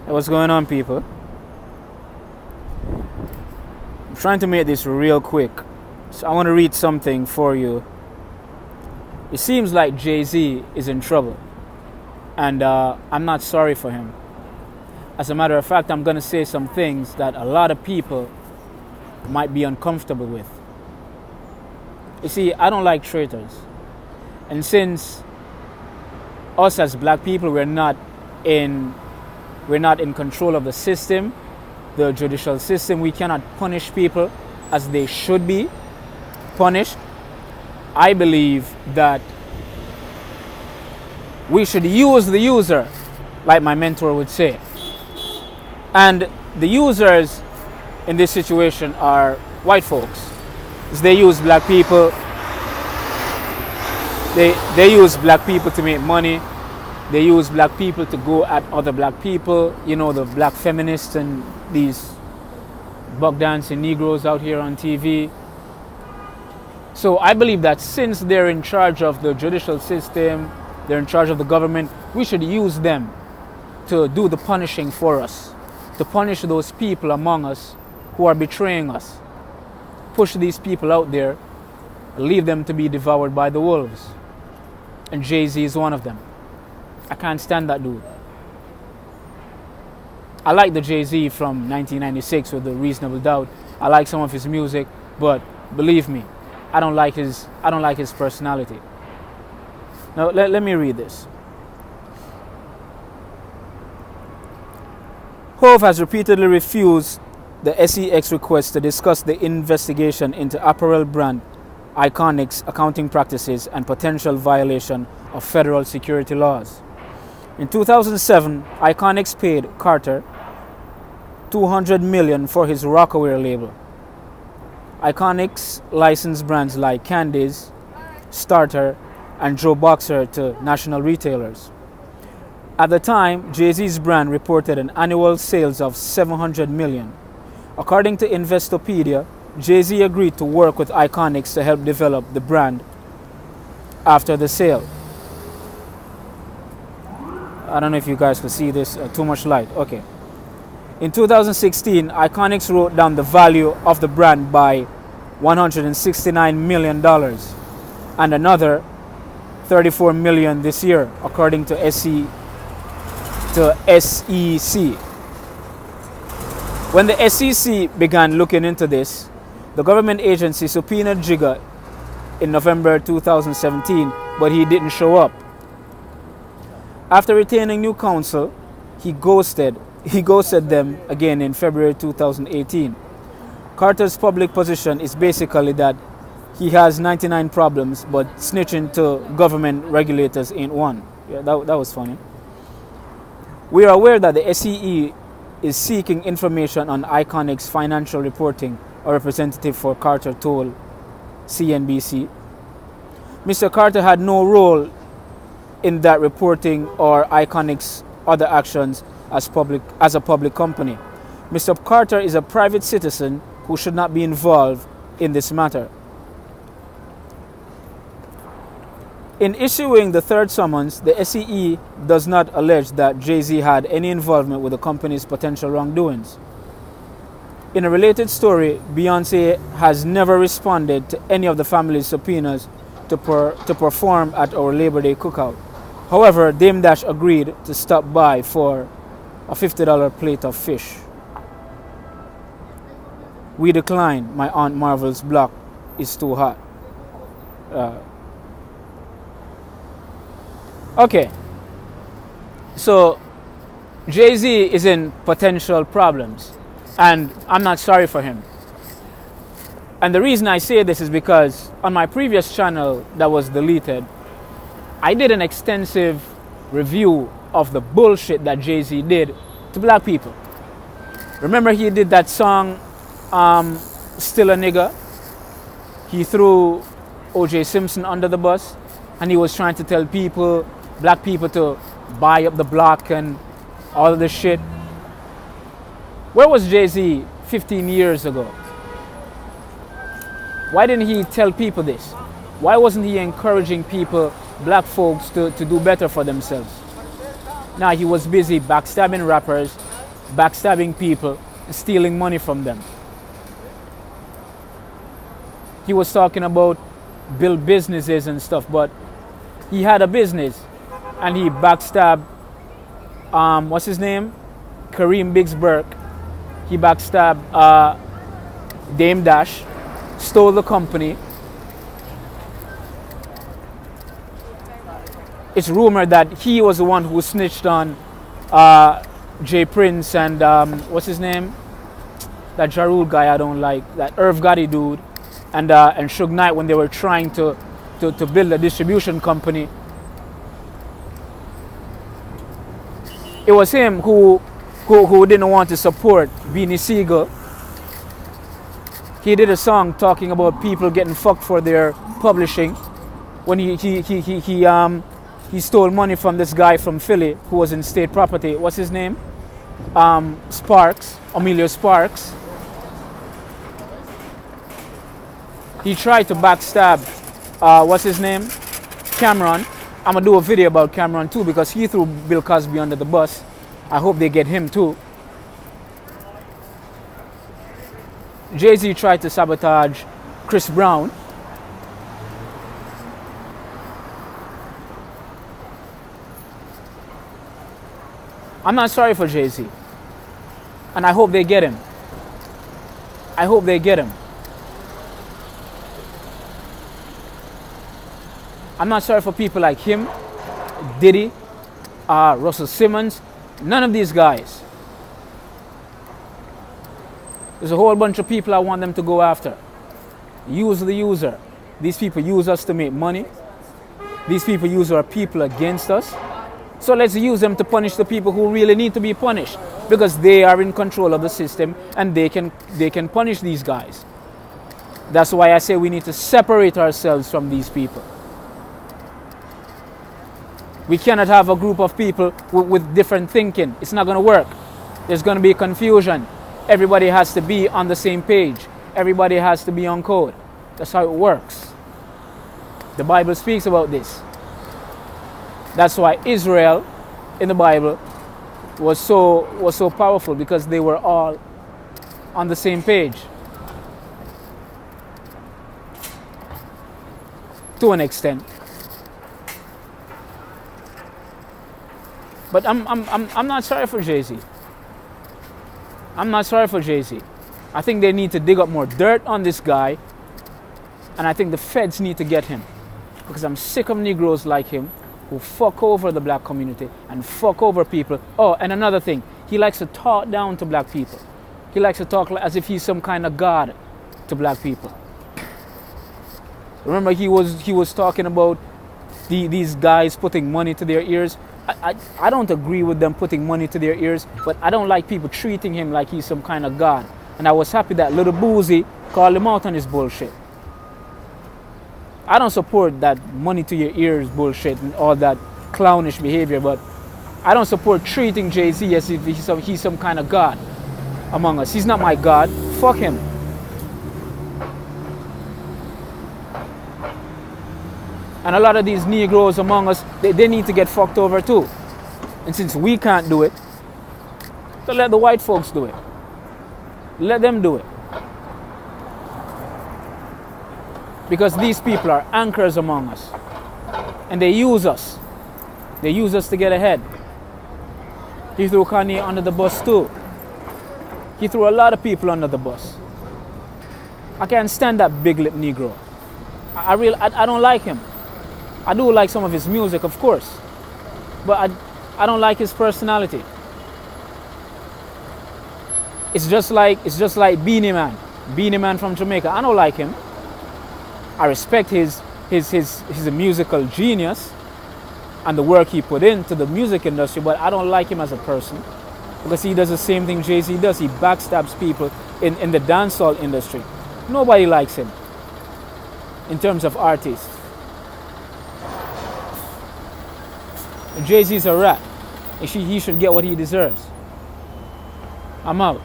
What's going on, people? I'm trying to make this real quick. So I want to read something for you. It seems like Jayz is in trouble. And I'm not sorry for him. As a matter of fact, I'm going to say some things that a lot of people might be uncomfortable with. You see, I don't like traitors. And since us as black people, we're not in control of the system, the judicial system, we cannot punish people as they should be punished. I believe that we should use the user, like my mentor would say. And the users in this situation are white folks. They use black people. They use black people to make money. They use black people to go at other black people. You know, the black feminists and these buck dancing Negroes out here on TV. So I believe that since they're in charge of the judicial system, they're in charge of the government, we should use them to do the punishing for us, to punish those people among us who are betraying us. Push these people out there, leave them to be devoured by the wolves. And Jayz is one of them. I can't stand that dude. I like the Jayz from 1996 with the Reasonable Doubt. I like some of his music, but believe me, I don't like his personality. Now let me read this. Hove has repeatedly refused the SEX request to discuss the investigation into apparel brand Iconic's accounting practices and potential violation of federal security laws. In 2007, Iconics paid Carter $200 million for his Rockaware label. Iconics licensed brands like Candies, Starter, and Joe Boxer to national retailers. At the time, Jayz's brand reported an annual sales of $700 million. According to Investopedia, Jayz agreed to work with Iconics to help develop the brand after the sale. I don't know if you guys can see this, too much light. Okay. In 2016, Iconics wrote down the value of the brand by $169 million and another $34 million this year, according to SEC. When the SEC began looking into this, the government agency subpoenaed Jigga in November 2017, but he didn't show up. After retaining new counsel, he ghosted them again in February 2018. Carter's public position is basically that he has 99 problems, but snitching to government regulators ain't one. Yeah, that was funny. We are aware that the SEC is seeking information on Iconic's financial reporting, a representative for Carter told CNBC. Mr. Carter had no role in that reporting or Iconic's other actions as a public company. Mr. Carter is a private citizen who should not be involved in this matter. In issuing the third summons, the SEC does not allege that Jayz had any involvement with the company's potential wrongdoings. In a related story, Beyonce has never responded to any of the family's subpoenas to perform at our Labor Day cookout. However, Dame Dash agreed to stop by for a $50 plate of fish. We declined. My Aunt Marvel's block is too hot. Okay. So, Jayz is in potential problems. And I'm not sorry for him. And the reason I say this is because on my previous channel that was deleted, I did an extensive review of the bullshit that Jayz did to black people. Remember he did that song, Still a Nigga? He threw O.J. Simpson under the bus and he was trying to tell people, black people, to buy up the block and all of this shit. Where was Jayz 15 years ago? Why didn't he tell people this? Why wasn't he encouraging people, black folks, to do better for themselves? Now he was busy backstabbing rappers. backstabbing people, stealing money from them. He was talking about build businesses and stuff, but he had a business and he backstabbed, what's his name? Kareem Biggs Burke. He backstabbed Dame Dash, stole the company. It's rumored that he was the one who snitched on Jay Prince and what's his name? That Ja Rule guy I don't like, that Irv Gotti dude, and Suge Knight when they were trying to build a distribution company. It was him who didn't want to support Beanie Siegel. He did a song talking about people getting fucked for their publishing when he stole money from this guy from Philly who was in state property. What's his name? Sparks, Emilio Sparks. He tried to backstab, what's his name? Cameron. I'm gonna do a video about Cameron too because he threw Bill Cosby under the bus. I hope they get him too. Jay-Z tried to sabotage Chris Brown. I'm not sorry for Jay-Z. And I hope they get him. I hope they get him. I'm not sorry for people like him, Diddy, Russell Simmons, none of these guys. There's a whole bunch of people I want them to go after. Use the user. These people use us to make money. These people use our people against us. So let's use them to punish the people who really need to be punished because they are in control of the system and they can punish these guys. That's why I say we need to separate ourselves from these people. We cannot have a group of people with different thinking. It's not going to work. There's going to be confusion. Everybody has to be on the same page. Everybody has to be on code. That's how it works. The Bible speaks about this. That's why Israel in the Bible was so powerful because they were all on the same page. To an extent. But I'm not sorry for Jay-Z. I'm not sorry for Jay-Z. I think they need to dig up more dirt on this guy. And I think the feds need to get him. Because I'm sick of Negroes like him who fuck over the black community and fuck over people. Oh, and another thing. He likes to talk down to black people. He likes to talk as if he's some kind of god to black people. Remember he was talking about these guys putting money to their ears. I don't agree with them putting money to their ears, but I don't like people treating him like he's some kind of god. And I was happy that Little Boozy called him out on his bullshit. I don't support that money to your ears bullshit and all that clownish behavior, but I don't support treating Jay-Z as if he's some kind of god among us. He's not my god. Fuck him. And a lot of these Negroes among us, they need to get fucked over too. And since we can't do it, so let the white folks do it. Let them do it. Because these people are anchors among us. And they use us. They use us to get ahead. He threw Kanye under the bus too. He threw a lot of people under the bus. I can't stand that big lip Negro. I don't like him. I do like some of his music, of course. But I don't like his personality. It's just like Beanie Man. Beanie Man from Jamaica. I don't like him. I respect his musical genius and the work he put into the music industry, but I don't like him as a person because he does the same thing Jay-Z does. He backstabs people in the dancehall industry. Nobody likes him in terms of artists. Jay-Z's a rat. He should get what he deserves. I'm out.